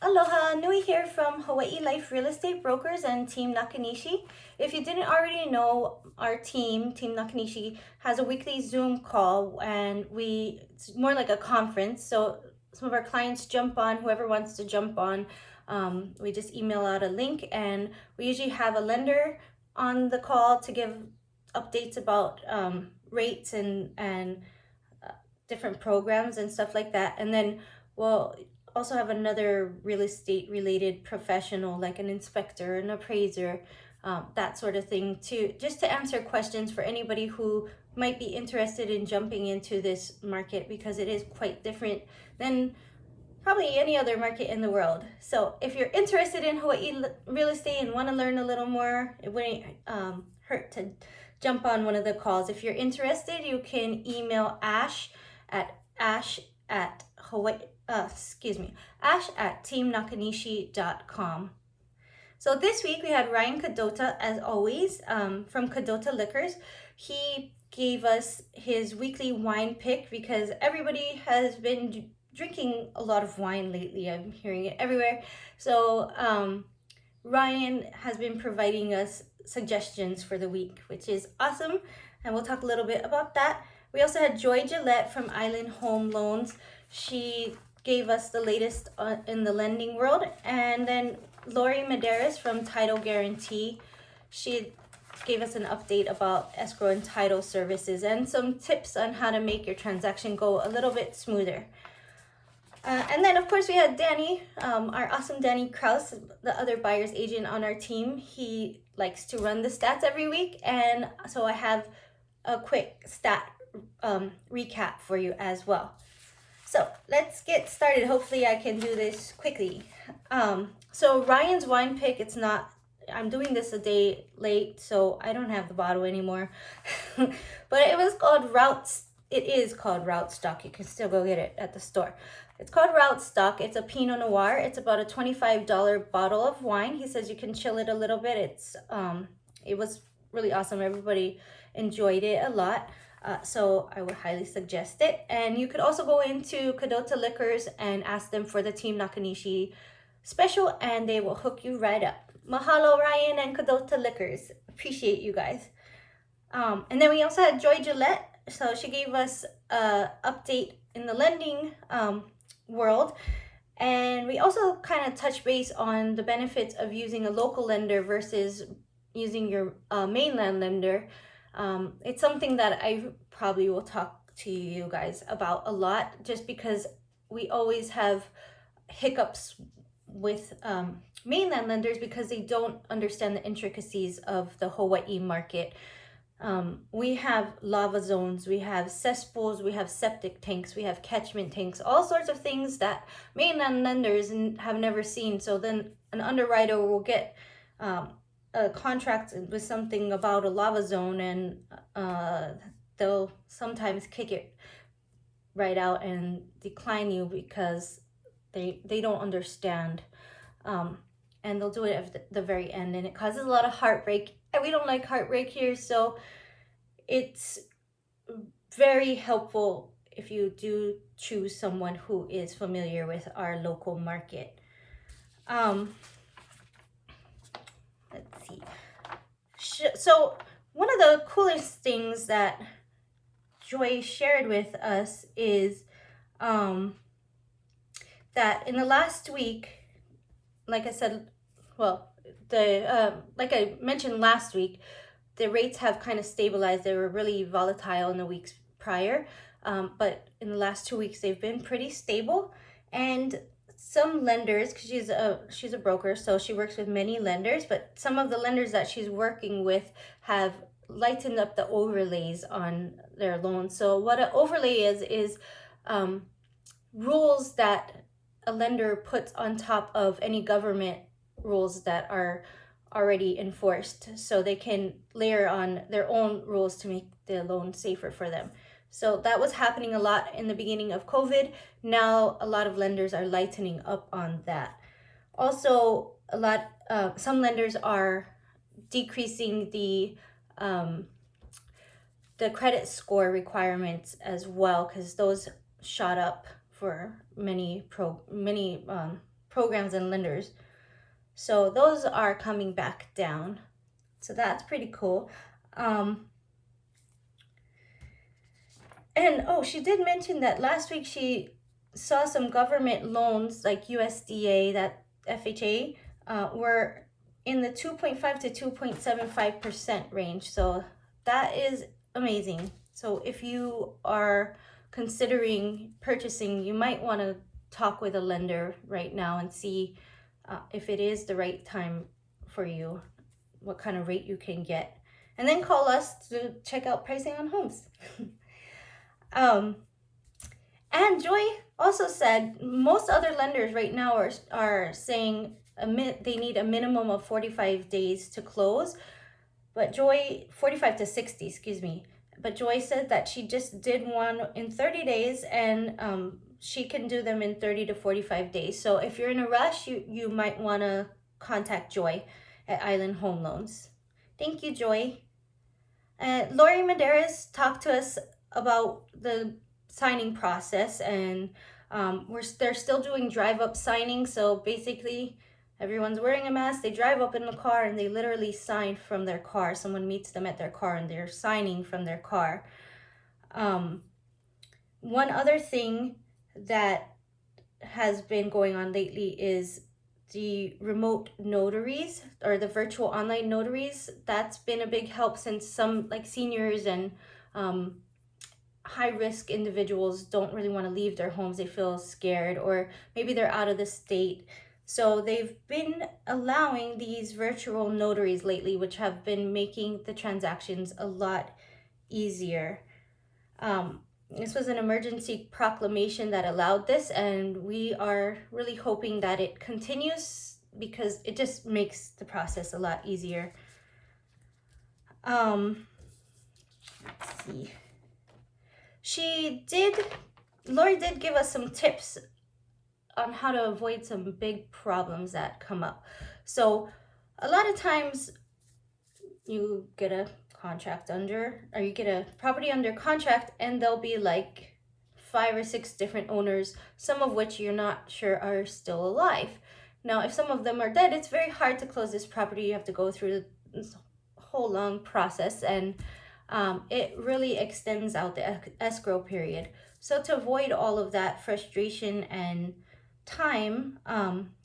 Aloha, Nui here from Hawaii Life Real Estate Brokers and Team Nakanishi. If you didn't already know, our team, Team Nakanishi, has a weekly Zoom call and it's more like a conference. So some of our clients jump on, whoever wants to jump on. We just email out a link and we usually have a lender on the call to give updates about rates and different programs and stuff like that. And then we'll also have another real estate related professional like an inspector, an appraiser, that sort of thing, to just to answer questions for anybody who might be interested in jumping into this market, because it is quite different than probably any other market in the world. So if you're interested in Hawaii real estate and want to learn a little more, it wouldn't hurt to jump on one of the calls. If you're interested, you can email ash at Hawaii, ash at teamnakanishi.com. So this week we had Ryan Kadota, as always, from Kadota Liquors. He gave us his weekly wine pick because everybody has been drinking a lot of wine lately. I'm hearing it everywhere. So Ryan has been providing us suggestions for the week, which is awesome. And we'll talk a little bit about that. We also had Joy Gillette from Island Home Loans. She gave us the latest in the lending world. And then Laurie Mederios from Title Guarantee. She gave us an update about escrow and title services and some tips on how to make your transaction go a little bit smoother. And then, of course, we had Danny, our awesome Danny Krause, the other buyer's agent on our team. He likes to run the stats every week. And so I have a quick stat recap for you as well. So let's get started. Hopefully I can do this quickly. So Ryan's wine pick, I'm doing this a day late, so I don't have the bottle anymore. But it is called Route Stock. You can still go get it at the store. It's called Route Stock. It's a Pinot Noir. It's about a $25 bottle of wine. He says you can chill it a little bit. It was really awesome. Everybody enjoyed it a lot. So I would highly suggest it. And you could also go into Kadota Liquors and ask them for the Team Nakanishi special, and they will hook you right up. Mahalo, Ryan and Kadota Liquors. Appreciate you guys. And then we also had Joy Gillette. So she gave us an update in the lending world. And we also kind of touched base on the benefits of using a local lender versus using your mainland lender. It's something that I probably will talk to you guys about a lot, just because we always have hiccups with mainland lenders because they don't understand the intricacies of the Hawaii market. We have lava zones, we have cesspools, we have septic tanks, we have catchment tanks, all sorts of things that mainland lenders have never seen. So then an underwriter will get a contract with something about a lava zone, and they'll sometimes kick it right out and decline you because they don't understand. And they'll do it at the very end, and it causes a lot of heartbreak. And we don't like heartbreak here, so it's very helpful if you do choose someone who is familiar with our local market. Let's see. So one of the coolest things that Joy shared with us is that in the last week, like I said, like I mentioned last week, the rates have kind of stabilized. They were really volatile in the weeks prior, but in the last 2 weeks they've been pretty stable. And some lenders, because she's a broker, so she works with many lenders, but some of the lenders that she's working with have lightened up the overlays on their loans. So what an overlay is rules that a lender puts on top of any government rules that are already enforced, so they can layer on their own rules to make the loan safer for them. So that was happening a lot in the beginning of COVID. Now a lot of lenders are lightening up on that. Also, some lenders are decreasing the credit score requirements as well, because those shot up for many programs and lenders. So those are coming back down. So that's pretty cool. And oh, she did mention that last week she saw some government loans like USDA, that FHA, were in the 2.5 to 2.75% range. So that is amazing. So if you are considering purchasing, you might want to talk with a lender right now and see if it is the right time for you, what kind of rate you can get. And then call us to check out pricing on homes. And Joy also said most other lenders right now are saying they need a minimum of 45 days to close, but Joy, 45 to 60, excuse me. But Joy said that she just did one in 30 days, and she can do them in 30 to 45 days. So if you're in a rush, you might want to contact Joy at Island Home Loans. Thank you, Joy. Laurie Mederios talked to us about the signing process, and they're still doing drive-up signing. So basically, everyone's wearing a mask, they drive up in the car, and they literally sign from their car. Someone meets them at their car, and they're signing from their car. One other thing that has been going on lately is the remote notaries, or the virtual online notaries. That's been a big help, since some like seniors and high-risk individuals don't really want to leave their homes. They feel scared, or maybe they're out of the state. So they've been allowing these virtual notaries lately, which have been making the transactions a lot easier. This was an emergency proclamation that allowed this, and we are really hoping that it continues, because it just makes the process a lot easier. Let's see. Laurie did give us some tips on how to avoid some big problems that come up. So a lot of times you get a you get a property under contract, and there'll be like 5 or 6 different owners, some of which you're not sure are still alive. Now, if some of them are dead, it's very hard to close this property. You have to go through this whole long process, and it really extends out the escrow period. So to avoid all of that frustration and time,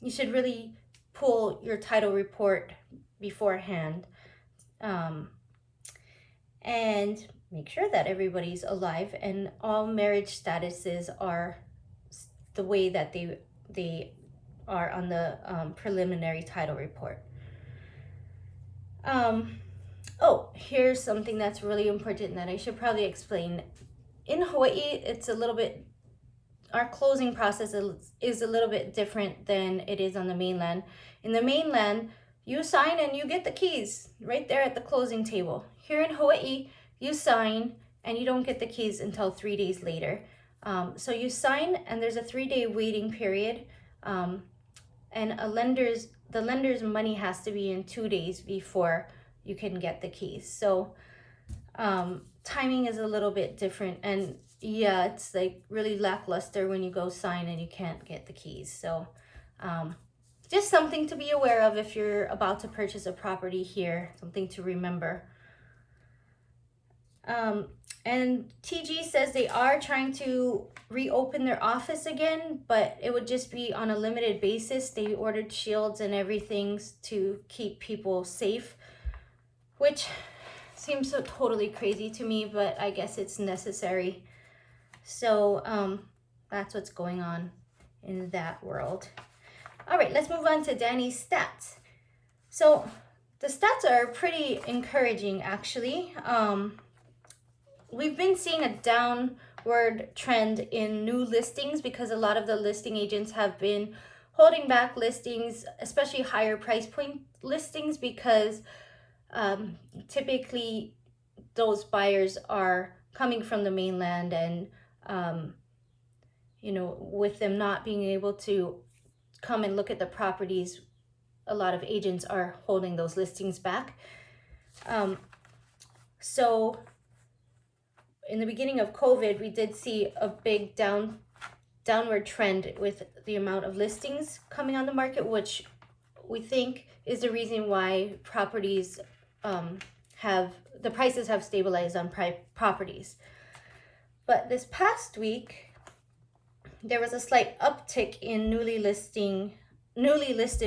you should really pull your title report beforehand, and make sure that everybody's alive and all marriage statuses are the way that they are on the preliminary title report. Oh, here's something that's really important that I should probably explain. In Hawaii, it's a little bit, our closing process is a little bit different than it is on the mainland. In the mainland, you sign and you get the keys right there at the closing table. Here in Hawaii, you sign and you don't get the keys until 3 days later. So you sign, and there's a 3-day waiting period, and the lender's money has to be in 2 days before you can get the keys. So timing is a little bit different, and yeah, it's like really lackluster when you go sign and you can't get the keys. So just something to be aware of if you're about to purchase a property here, something to remember. And TG says they are trying to reopen their office again, but it would just be on a limited basis. They ordered shields and everything to keep people safe, which seems so totally crazy to me, but I guess it's necessary. So that's what's going on in that world. All right, let's move on to Danny's stats. So the stats are pretty encouraging, actually. We've been seeing a downward trend in new listings because a lot of the listing agents have been holding back listings, especially higher price point listings, because typically those buyers are coming from the mainland, and with them not being able to come and look at the properties, a lot of agents are holding those listings back. So in the beginning of COVID, we did see a big downward trend with the amount of listings coming on the market, which we think is the reason why properties the prices have stabilized on properties. But this past week, there was a slight uptick in newly listed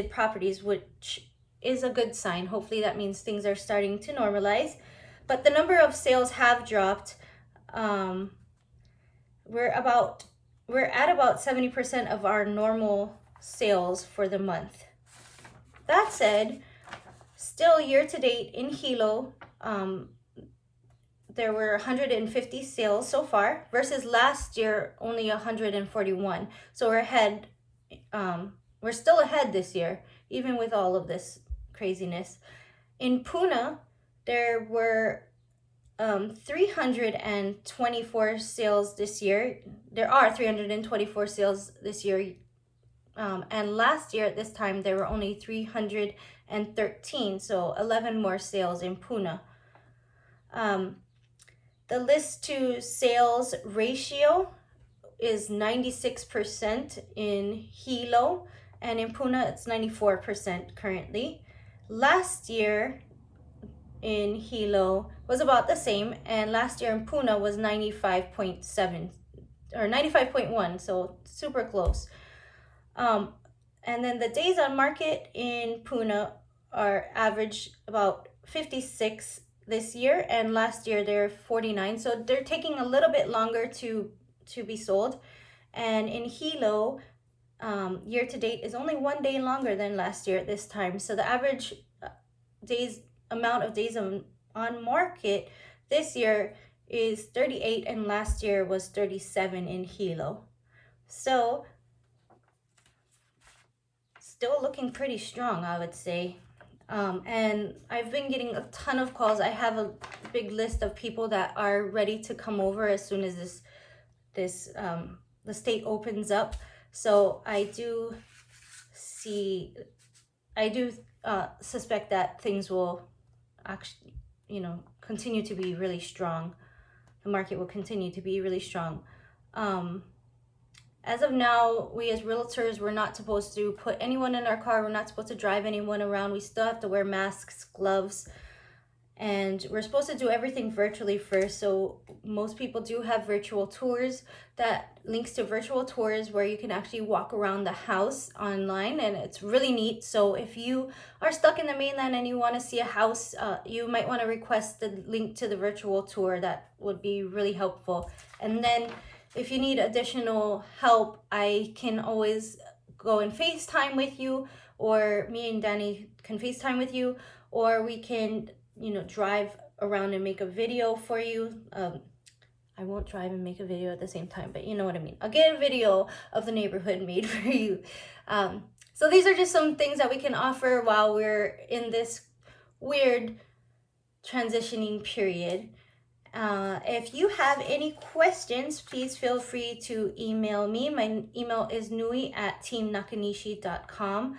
properties, which is a good sign. Hopefully that means things are starting to normalize. But the number of sales have dropped. We're at about 70% of our normal sales for the month. That said, still year to date in Hilo, there were 150 sales so far versus last year only 141. So we're ahead. We're still ahead this year, even with all of this craziness. In Puna, there were 324 sales this year. There are 324 sales this year. And last year at this time, there were only 313. So 11 more sales in Puna. The list to sales ratio is 96% in Hilo, and in Puna it's 94% currently. Last year in Hilo was about the same, and last year in Puna was 95.7 or 95.1, so super close. And then the days on market in Puna are average about 56 this year, and last year they're 49, so they're taking a little bit longer to be sold. And in Hilo, year to date is only 1 day longer than last year at this time, so the average amount of days on market this year is 38, and last year was 37 in Hilo. So still looking pretty strong, I would say. And I've been getting a ton of calls. I have a big list of people that are ready to come over as soon as the state opens up. So I do suspect that things will actually, continue to be really strong. The market will continue to be really strong. As of now, we as realtors, we're not supposed to put anyone in our car. We're not supposed to drive anyone around. We still have to wear masks, gloves, and we're supposed to do everything virtually first. So most people do have virtual tours, that links to virtual tours where you can actually walk around the house online, and it's really neat. So if you are stuck in the mainland and you want to see a house, you might want to request the link to the virtual tour. That would be really helpful. And then if you need additional help, I can always go and FaceTime with you, or me and Danny can FaceTime with you, or we can, drive around and make a video for you. I won't drive and make a video at the same time, but you know what I mean. I'll get a video of the neighborhood made for you. So these are just some things that we can offer while we're in this weird transitioning period. If you have any questions, please feel free to email me. My email is nui@teamnakanishi.com.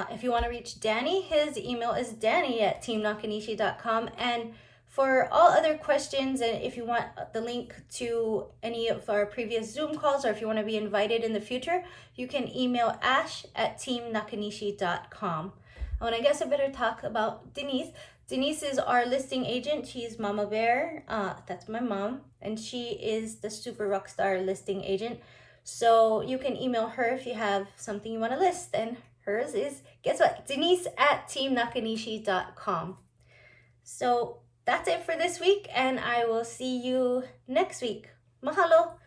If you want to reach Danny, his email is danny@teamnakanishi.com. And for all other questions, and if you want the link to any of our previous Zoom calls, or if you want to be invited in the future, you can email ash@teamnakanishi.com. Oh, and I guess I better talk about Denise. Denise is our listing agent. She's Mama Bear. That's my mom. And she is the super rockstar listing agent. So you can email her if you have something you want to list. And hers is, guess what? Denise@teamnakanishi.com. So that's it for this week. And I will see you next week. Mahalo.